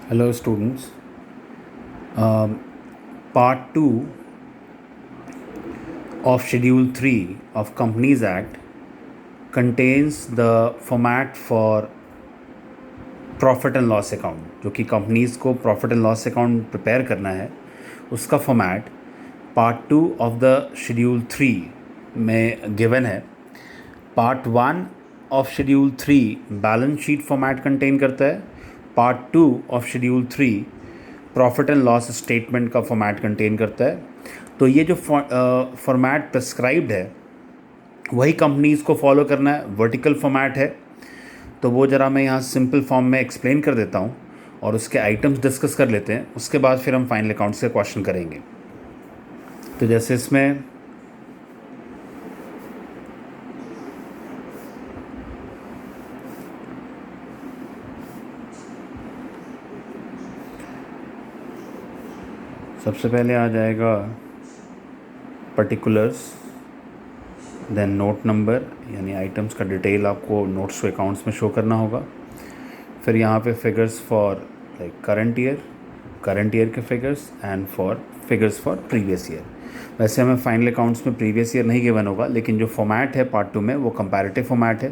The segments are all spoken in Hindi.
Hello, students. Part 2 of Schedule 3 of Companies Act contains the format for profit and loss account, जो कि कंपनीज़ को profit and loss account prepare करना है, उसका format part 2 of the schedule 3 में गिवन है। Part 1 of schedule 3 balance sheet format contain करता है। Part 2 of schedule 3 profit and loss statement का फॉर्मेट कंटेन करता है। तो ये जो फॉर्मेट प्रिस्क्राइब्ड है वही कंपनीज़ को फॉलो करना है। वर्टिकल फॉर्मेट है, तो वो ज़रा मैं यहाँ सिंपल फॉर्म में एक्सप्लेन कर देता हूँ और उसके आइटम्स डिस्कस कर लेते हैं। उसके बाद फिर हम फाइनल अकाउंट्स के क्वेश्चन करेंगे। तो जैसे इसमें सबसे पहले आ जाएगा पर्टिकुलर्स, देन नोट नंबर, यानी आइटम्स का डिटेल आपको नोट्स टू अकाउंट्स में शो करना होगा। फिर यहाँ पे figures for like current year के figures and figures for previous year. वैसे हमें फाइनल अकाउंट्स में प्रीवियस ईयर नहीं गिवन होगा, लेकिन जो फॉर्मेट है पार्ट 2 में वो कंपैरेटिव फॉर्मेट है।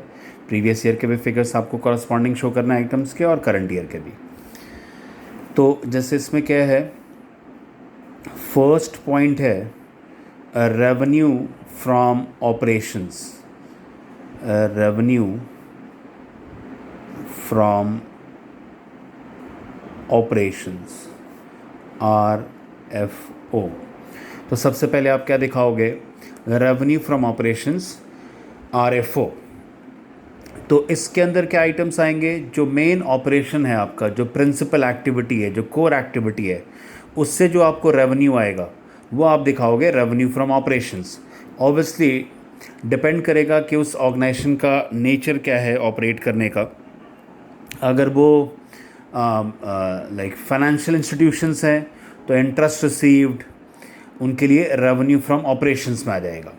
प्रीवियस ईयर के भी फिगर्स आपको कॉरस्पॉन्डिंग शो करना है आइटम्स के, और करंट ईयर के भी। तो जैसे इसमें क्या है, फर्स्ट पॉइंट है revenue from operations. Revenue from operations, RFO। तो सबसे पहले आप क्या दिखाओगे, रेवेन्यू फ्रॉम ऑपरेशंस RFO। तो इसके अंदर क्या आइटम्स आएंगे, जो मेन ऑपरेशन है आपका, जो प्रिंसिपल एक्टिविटी है, जो कोर एक्टिविटी है, उससे जो आपको रेवेन्यू आएगा वो आप दिखाओगे revenue from operations. Obviously depend करेगा कि उस ऑर्गेनाइजेशन का नेचर क्या है ऑपरेट करने का। अगर वो लाइक फाइनेंशियल इंस्टीट्यूशंस हैं तो इंटरेस्ट रिसीव्ड उनके लिए रेवेन्यू फ्रॉम ऑपरेशंस में आ जाएगा।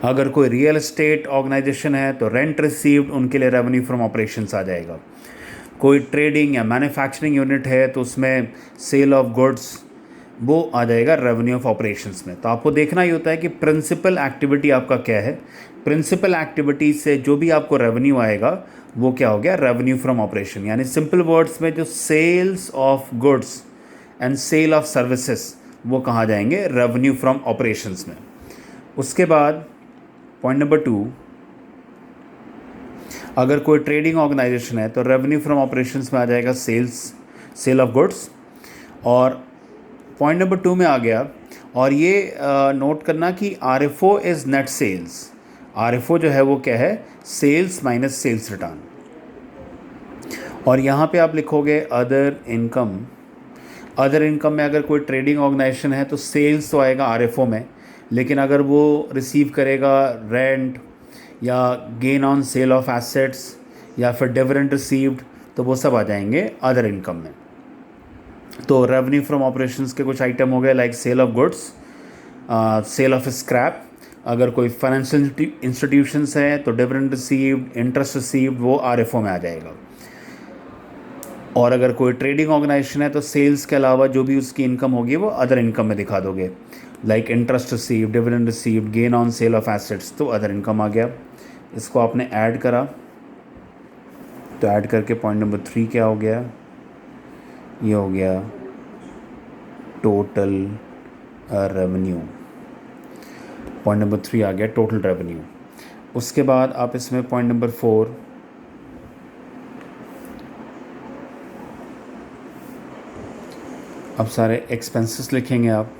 अगर कोई रियल एस्टेट ऑर्गेनाइजेशन है तो रेंट रिसीव्ड उनके लिए रेवेन्यू फ्रॉम ऑपरेशंस आ जाएगा। कोई ट्रेडिंग या मैन्युफैक्चरिंग यूनिट है तो उसमें सेल ऑफ गुड्स वो आ जाएगा रेवेन्यू ऑफ ऑपरेशंस में। तो आपको देखना ही होता है कि प्रिंसिपल एक्टिविटी आपका क्या है। प्रिंसिपल एक्टिविटी से जो भी आपको रेवेन्यू आएगा वो क्या हो गया, रेवेन्यू फ्रॉम ऑपरेशन। यानी सिंपल वर्ड्स में जो sales of goods and sale of services वो कहाँ जाएंगे, रेवेन्यू फ्रॉम ऑपरेशंस में। उसके बाद पॉइंट नंबर 2, अगर कोई ट्रेडिंग ऑर्गेनाइजेशन है तो रेवेन्यू फ्रॉम ऑपरेशंस में आ जाएगा सेल ऑफ गुड्स। और पॉइंट नंबर 2 में आ गया, और ये नोट करना कि RFO is net sales. RFO जो है वो क्या है, सेल्स माइनस सेल्स रिटर्न। और यहाँ पे आप लिखोगे अदर इनकम। अदर इनकम में अगर कोई ट्रेडिंग ऑर्गेनाइजेशन है तो सेल्स तो आएगा RFO में, लेकिन अगर वो रिसीव करेगा रेंट या gain on sale of assets या फिर डिविडेंड रिसीव्ड तो वो सब आ जाएंगे अदर इनकम में। तो रेवेन्यू फ्रॉम ऑपरेशंस के कुछ आइटम हो गए like sale of goods, sale of scrap. अगर कोई फाइनेंशियल इंस्टीट्यूशंस हैं तो डिविडेंड रिसीव्ड, इंटरेस्ट रिसीव्ड वो RFO में आ जाएगा। और अगर कोई ट्रेडिंग ऑर्गेनाइजेशन है तो सेल्स के अलावा जो भी उसकी इनकम होगी वो अदर इनकम में दिखा दोगे, like interest received, dividend received, gain on sale of assets, तो अदर इनकम आ गया। इसको आपने ऐड करा तो ऐड करके पॉइंट नंबर 3 क्या हो गया, ये हो गया टोटल रेवेन्यू। पॉइंट नंबर 3 आ गया टोटल रेवेन्यू। उसके बाद आप इसमें पॉइंट नंबर 4 अब सारे एक्सपेंसेस लिखेंगे आप।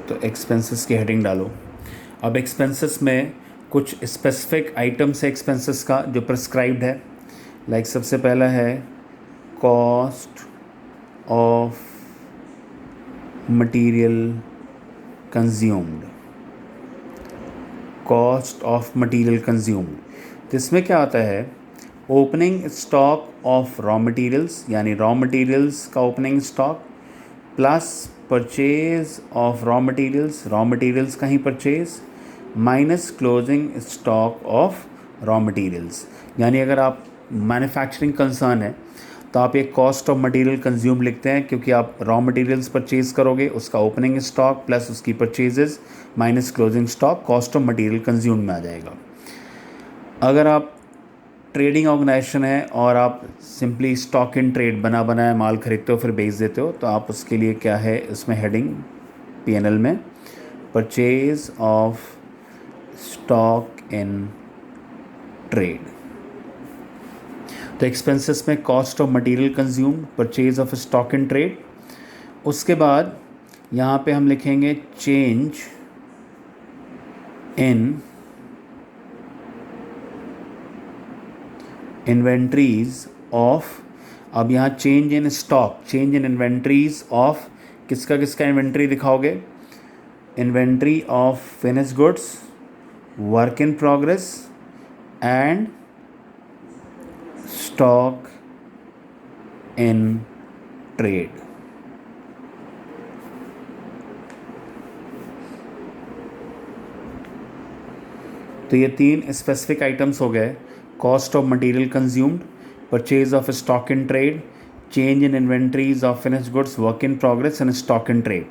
तो एक्सपेंसेस की हेडिंग डालो। अब एक्सपेंसेस में कुछ स्पेसिफिक आइटम्स है एक्सपेंसेस का जो प्रिस्क्राइब्ड है। लाइक सबसे पहला है cost of material consumed. Cost of material consumed, जिसमें क्या आता है, opening stock of raw materials, यानी रॉ मटेरियल्स का opening stock plus purchase of raw materials का ही purchase minus closing stock of raw materials. यानी अगर आप मैन्युफैक्चरिंग कंसर्न है तो आप एक कॉस्ट ऑफ मटेरियल कंज्यूम लिखते हैं, क्योंकि आप रॉ मटेरियल्स परचेज करोगे, उसका ओपनिंग स्टॉक प्लस उसकी purchases minus closing stock cost of material consume में आ जाएगा। अगर आप ट्रेडिंग ऑर्गेनाइजेशन है और आप सिंपली स्टॉक इन ट्रेड बना बनाया माल खरीदते हो फिर बेच देते हो, तो आप उसके लिए क्या है इसमें हेडिंग पीएनएल में, purchase of stock in trade. तो एक्सपेंसेस में cost of material consume, purchase of stock in trade. उसके बाद यहाँ पे हम लिखेंगे चेंज इन इन्वेंट्रीज ऑफ, अब यहाँ change in stock, change in inventories of किसका किसका इन्वेंट्री दिखाओगे, inventory of finish goods, work in progress and stock in trade. तो ये 3 स्पेसिफिक आइटम्स हो गए, cost of material consumed, purchase of stock in trade, change in inventories of finish goods, work in progress and stock in trade.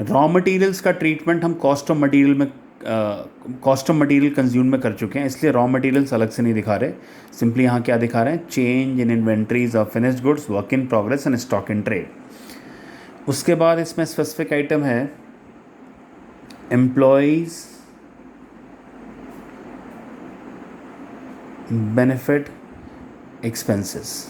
Raw materials का ट्रीटमेंट हम कॉस्ट ऑफ मटेरियल में कॉस्ट ऑफ मटेरियल कंज्यूम में कर चुके हैं, इसलिए रॉ मटेरियल्स अलग से नहीं दिखा रहे, सिंपली यहाँ क्या दिखा रहे हैं, change in inventories of finished goods, work in progress and stock in trade. उसके बाद इसमें स्पेसिफिक आइटम है एम्प्लॉयज़ बेनिफिट एक्सपेंसेस।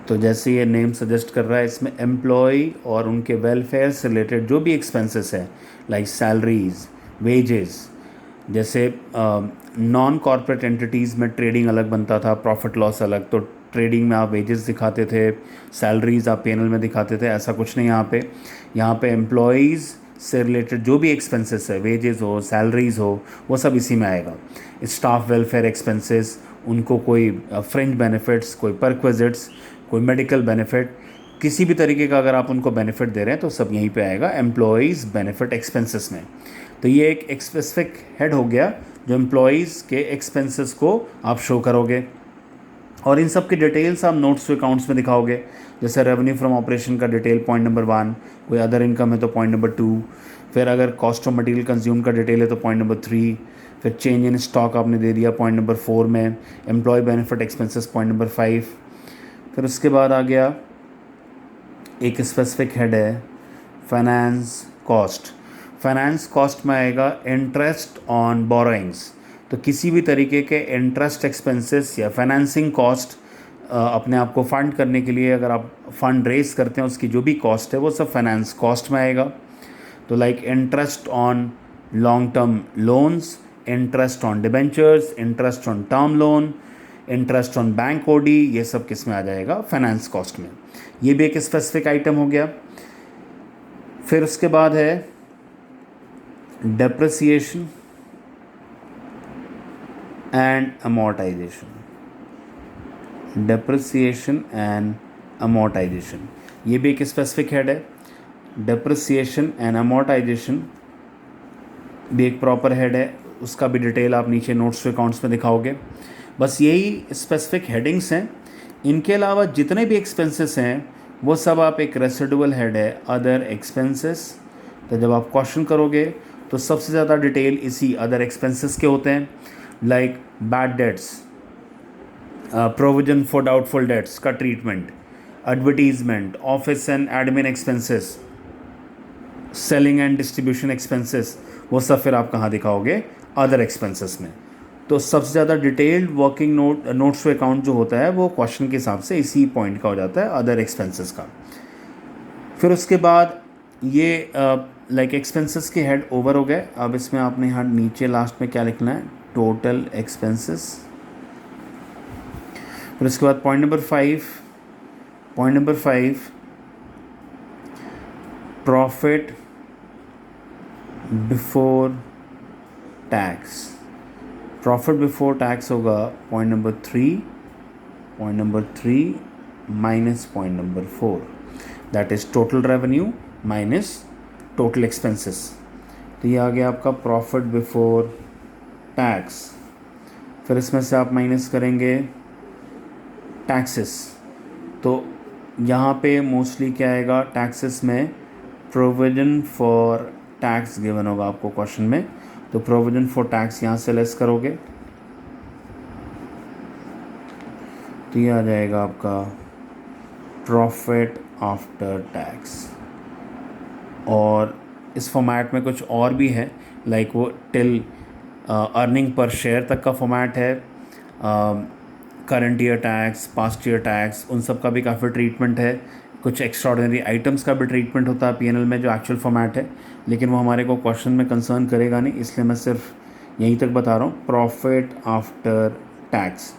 तो जैसे ये नेम सजेस्ट कर रहा है, इसमें एम्प्लॉय और उनके वेलफेयर से रिलेटेड जो भी एक्सपेंसेस है, लाइक सैलरीज, वेजेस, जैसे नॉन कॉर्पोरेट एंटिटीज़ में ट्रेडिंग अलग बनता था, प्रॉफिट लॉस अलग, तो ट्रेडिंग में आप वेजेस दिखाते थे, सैलरीज आप पीएनएल में दिखाते थे, ऐसा कुछ नहीं यहाँ पे एम्प्लॉयज़ से रिलेटेड जो भी एक्सपेंसेस है, वेजेस हो, सैलरीज हो, वो सब इसी में आएगा। स्टाफ वेलफेयर एक्सपेंसेस, उनको कोई फ्रिंज बेनिफिट्स, कोई परक्विजिट्स, कोई मेडिकल बेनिफिट, किसी भी तरीके का अगर आप उनको बेनिफिट दे रहे हैं तो सब यहीं पे आएगा एम्प्लॉयज़ बेनिफिट एक्सपेंसेस में। तो ये एक स्पेसिफिक हेड हो गया जो एम्प्लॉयज़ के एक्सपेंसेस को आप शो करोगे, और इन सब की डिटेल्स आप नोट्स टू अकाउंट्स में दिखाओगे। जैसे रेवेन्यू फ्रॉम ऑपरेशन का डिटेल पॉइंट नंबर 1, कोई अदर इनकम है तो पॉइंट नंबर 2, फिर अगर कॉस्ट ऑफ मटेरियल कंज्यूम का डिटेल है तो पॉइंट नंबर 3, फिर चेंज इन स्टॉक आपने दे दिया पॉइंट नंबर 4 में, employee benefit expenses point number 5। फिर उसके बाद आ गया एक स्पेसिफिक हेड है फाइनेंस कॉस्ट। फाइनेंस कॉस्ट में आएगा इंटरेस्ट ऑन बोरोइंग्स, तो किसी भी तरीके के इंटरेस्ट एक्सपेंसेस या फाइनेंसिंग कॉस्ट, अपने आप को फंड करने के लिए अगर आप फंड रेज करते हैं उसकी जो भी कॉस्ट है वो सब फाइनेंस कॉस्ट में आएगा। तो like interest on long term loans, interest on debentures, interest on term loan, interest on bank OD, ये सब किस में आ जाएगा, फाइनेंस कॉस्ट में। ये भी एक स्पेसिफिक आइटम हो गया। फिर उसके बाद है depreciation and amortisation. Depreciation and amortisation, ये भी एक स्पेसिफिक हेड है। डेप्रिसिएशन एंड अमोर्टाइजेशन भी एक प्रॉपर हेड है, उसका भी डिटेल आप नीचे नोट्स टू अकाउंट्स में दिखाओगे। बस यही स्पेसिफिक हेडिंग्स हैं। इनके अलावा जितने भी एक्सपेंसेस हैं वो सब आप एक रेसिडुअल हेड है अदर एक्सपेंसेस, तो जब आप क्वेश्चन करोगे तो सबसे ज़्यादा डिटेल इसी अदर एक्सपेंसेस के होते हैं, like bad debts, provision for doubtful debts का treatment, advertisement, office and admin expenses, selling and distribution expenses, वो सब फिर आप कहाँ दिखाओगे, अदर एक्सपेंसेस में। तो सबसे ज़्यादा detailed working notes to account जो होता है वो क्वेश्चन के हिसाब से इसी पॉइंट का हो जाता है, अदर एक्सपेंसेस का। फिर उसके बाद ये लाइक एक्सपेंसेस के हेड ओवर हो गए। अब इसमें आपने यहाँ नीचे लास्ट में क्या लिखना है, टोटल एक्सपेंसेस। फिर उसके बाद point number 5 profit before tax. Profit before tax होगा point number 3 minus point number 4, that is total revenue minus total expenses. तो ये आ गया आपका प्रॉफिट बिफोर टैक्स। फिर इसमें से आप माइनस करेंगे टैक्सेस। तो यहाँ पे मोस्टली क्या आएगा टैक्सेस में, प्रोविजन फॉर टैक्स गिवन होगा आपको क्वेश्चन में, तो प्रोविजन फॉर टैक्स यहाँ से लेस करोगे तो ये आ जाएगा आपका प्रॉफिट आफ्टर टैक्स। और इस फॉर्मेट में कुछ और भी है, लाइक वो टिल अर्निंग पर शेयर तक का फॉर्मेट है, current year tax, past year tax, उन सब का भी काफ़ी ट्रीटमेंट है। कुछ एक्स्ट्राऑर्डिनरी आइटम्स का भी ट्रीटमेंट होता है पीएनएल में जो एक्चुअल फॉर्मेट है, लेकिन वो हमारे को क्वेश्चन में कंसर्न करेगा नहीं, इसलिए मैं सिर्फ यहीं तक बता रहा हूँ। प्रॉफिट आफ्टर टैक्स,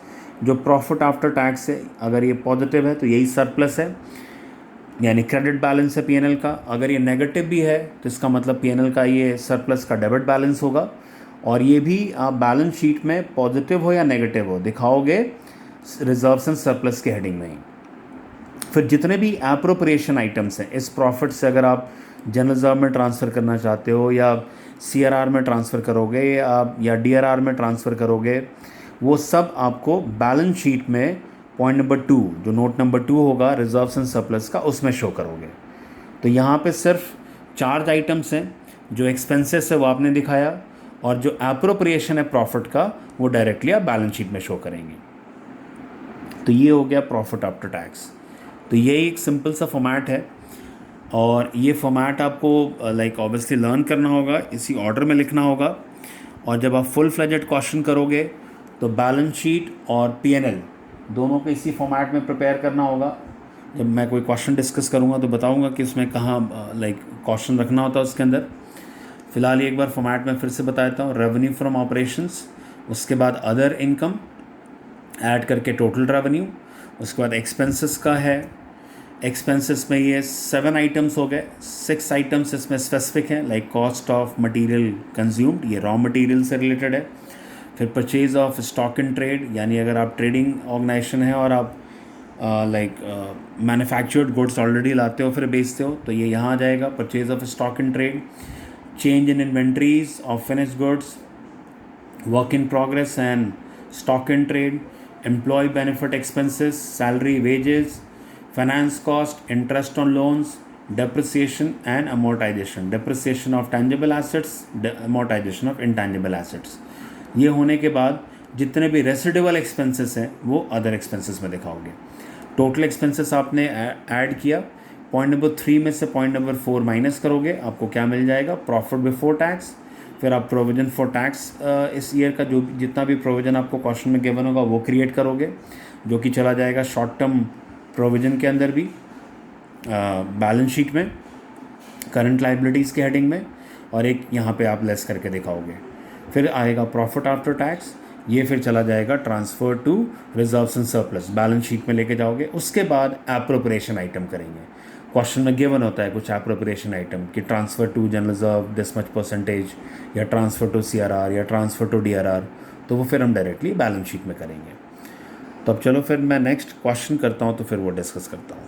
जो प्रॉफिट आफ्टर टैक्स है अगर ये पॉजिटिव है तो यही सरप्लस है, यानी क्रेडिट बैलेंस है पीएनएल का। अगर ये नेगेटिव भी है तो इसका मतलब पीएनएल का ये सरप्लस का डेबिट बैलेंस होगा। और ये भी आप बैलेंस शीट में पॉजिटिव हो या नेगेटिव हो दिखाओगे रिजर्व्स एंड सरप्लस के हेडिंग में ही। फिर जितने भी एप्रोप्रिएशन आइटम्स हैं इस प्रॉफिट से, अगर आप जनरल रिजर्व में ट्रांसफ़र करना चाहते हो या सीआरआर में ट्रांसफ़र करोगे या डीआरआर में ट्रांसफ़र करोगे, वो सब आपको बैलेंस शीट में पॉइंट नंबर 2 जो नोट नंबर 2 होगा रिजर्व्स एंड सरप्लस का, उसमें शो करोगे। तो यहाँ पे सिर्फ चार्ज आइटम्स हैं, जो एक्सपेंसेस है वो आपने दिखाया, और जो एप्रोप्रिएशन है प्रॉफिट का वो डायरेक्टली आप बैलेंस शीट में शो करेंगे। तो ये हो गया प्रॉफिट आफ्टर टैक्स। तो ये एक सिंपल सा फॉर्मेट है, और ये फॉर्मेट आपको लाइक ऑब्वियसली लर्न करना होगा, इसी ऑर्डर में लिखना होगा। और जब आप फुल फ्लेजेड क्वेश्चन करोगे तो बैलेंस शीट और पीएनएल दोनों को इसी फॉर्मेट में प्रिपेयर करना होगा। जब मैं कोई क्वेश्चन डिस्कस करूँगा तो बताऊँगा कि उसमें कहाँ लाइक क्वेश्चन रखना होता है उसके अंदर। फ़िलहाल एक बार फॉर्मेट में फिर से बता देता हूँ। रेवेन्यू फ्रॉम ऑपरेशंस, उसके बाद अदर इनकम ऐड करके टोटल रेवेन्यू, उसके बाद एक्सपेंसेस का है। एक्सपेंसेस में ये 7 आइटम्स हो गए, 6 आइटम्स इसमें स्पेसिफिक हैं, like cost of material consumed, ये रॉ मटेरियल से रिलेटेड है। फिर purchase of stock in trade, यानी अगर आप ट्रेडिंग ऑर्गेनाइजेशन है और आप लाइक मैन्युफैक्चर्ड गुड्स ऑलरेडी लाते हो फिर बेचते हो, तो ये यहाँ आ जाएगा purchase of stock in trade. Change in inventories of finished goods, work in progress and stock in trade, employee benefit expenses, salary wages, finance cost, interest on loans, depreciation and amortization, depreciation of tangible assets, amortization of intangible assets। ये होने के बाद जितने भी रेसिडुअल एक्सपेंसेस हैं वो अदर एक्सपेंसेस में दिखाओगे। टोटल एक्सपेंसेस आपने ऐड किया, पॉइंट नंबर 3 में से पॉइंट नंबर 4 माइनस करोगे, आपको क्या मिल जाएगा, प्रॉफिट बिफोर टैक्स। फिर आप प्रोविजन फॉर टैक्स इस ईयर का जो जितना भी प्रोविजन आपको क्वेश्चन में गिवन होगा वो क्रिएट करोगे, जो कि चला जाएगा शॉर्ट टर्म प्रोविजन के अंदर भी बैलेंस शीट में करंट लाइबिलिटीज़ के हेडिंग में, और एक यहाँ पे आप लेस करके दिखाओगे। फिर आएगा प्रॉफिट आफ्टर टैक्स, ये फिर चला जाएगा transfer to reserves and surplus, balance sheet में लेके जाओगे। उसके बाद एप्रोप्रिएशन आइटम करेंगे। क्वेश्चन में गिवन होता है कुछ एप्रोप्रिएशन आइटम कि transfer to general reserve this much percentage, या ट्रांसफ़र टू सीआरआर, या ट्रांसफ़र टू डीआरआर, तो वो फिर हम डायरेक्टली बैलेंस शीट में करेंगे। तो अब चलो फिर मैं नेक्स्ट क्वेश्चन करता हूँ तो फिर वो डिस्कस करता हूँ।